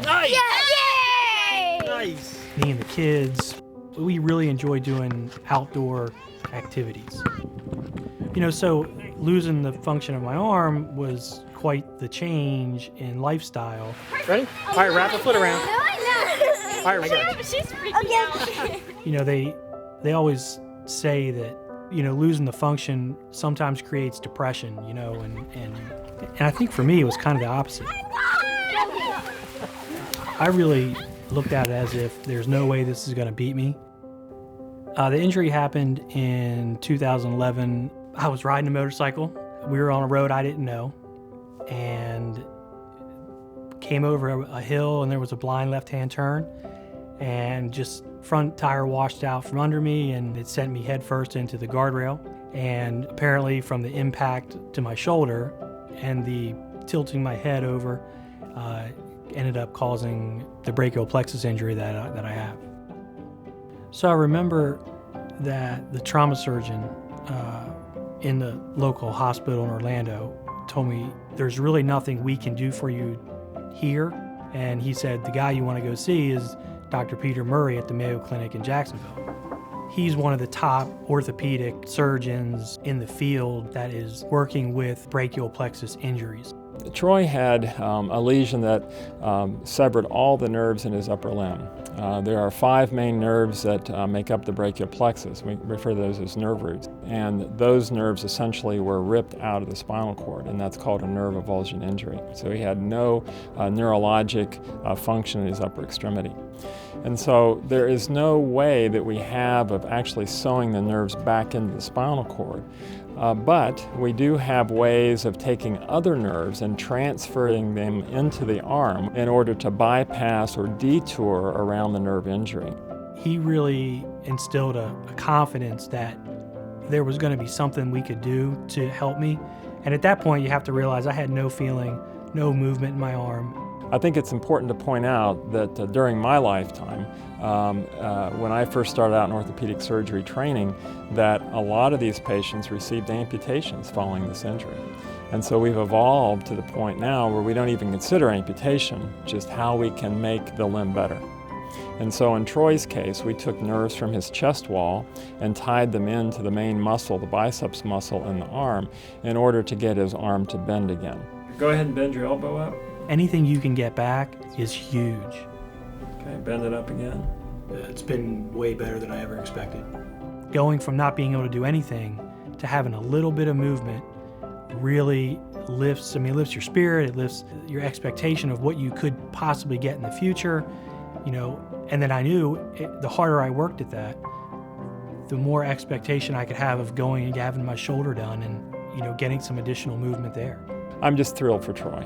Nice! Yay! Nice! Me and the kids, we really enjoy doing outdoor activities. So losing the function of my arm was quite the change in lifestyle. Ready? All right, wrap a foot around. No, I know. All right, I got it. She's freaking out. They always say that, losing the function sometimes creates depression, and I think for me it was kind of the opposite. I really looked at it as if there's no way this is going to beat me. The injury happened in 2011. I was riding a motorcycle. We were on a road I didn't know and came over a hill, and there was a blind left-hand turn, and just front tire washed out from under me, and it sent me headfirst into the guardrail. And apparently from the impact to my shoulder and the tilting my head over ended up causing the brachial plexus injury that I have. So I remember that the trauma surgeon in the local hospital in Orlando told me, there's really nothing we can do for you here. And he said, the guy you want to go see is Dr. Peter Murray at the Mayo Clinic in Jacksonville. He's one of the top orthopedic surgeons in the field that is working with brachial plexus injuries. Troy had a lesion that severed all the nerves in his upper limb. There are 5 main nerves that make up the brachial plexus. We refer to those as nerve roots. And those nerves essentially were ripped out of the spinal cord, and that's called a nerve avulsion injury. So he had no neurologic function in his upper extremity. And so there is no way that we have of actually sewing the nerves back into the spinal cord. But we do have ways of taking other nerves and transferring them into the arm in order to bypass or detour around the nerve injury. He really instilled a confidence that there was going to be something we could do to help me. And at that point, you have to realize I had no feeling, no movement in my arm. I think it's important to point out that during my lifetime, when I first started out in orthopedic surgery training, that a lot of these patients received amputations following this injury. And so we've evolved to the point now where we don't even consider amputation, just how we can make the limb better. And so in Troy's case, we took nerves from his chest wall and tied them into the main muscle, the biceps muscle in the arm, in order to get his arm to bend again. Go ahead and bend your elbow up. Anything you can get back is huge. Okay, bend it up again. It's been way better than I ever expected. Going from not being able to do anything to having a little bit of movement really lifts your spirit, it lifts your expectation of what you could possibly get in the future, and then I knew the harder I worked at that, the more expectation I could have of going and having my shoulder done and, getting some additional movement there. I'm just thrilled for Troy.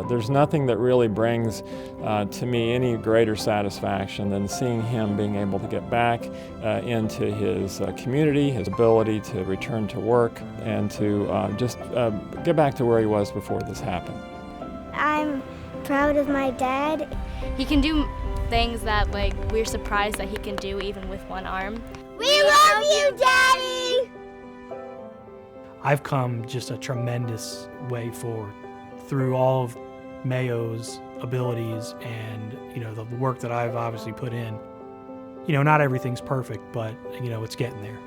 There's nothing that really brings to me any greater satisfaction than seeing him being able to get back into his community, his ability to return to work, and to just get back to where he was before this happened. I'm proud of my dad. He can do things that we're surprised that he can do even with one arm. We love you, Daddy! I've come just a tremendous way forward through all of Mayo's abilities and, the work that I've obviously put in. Not everything's perfect, but, it's getting there.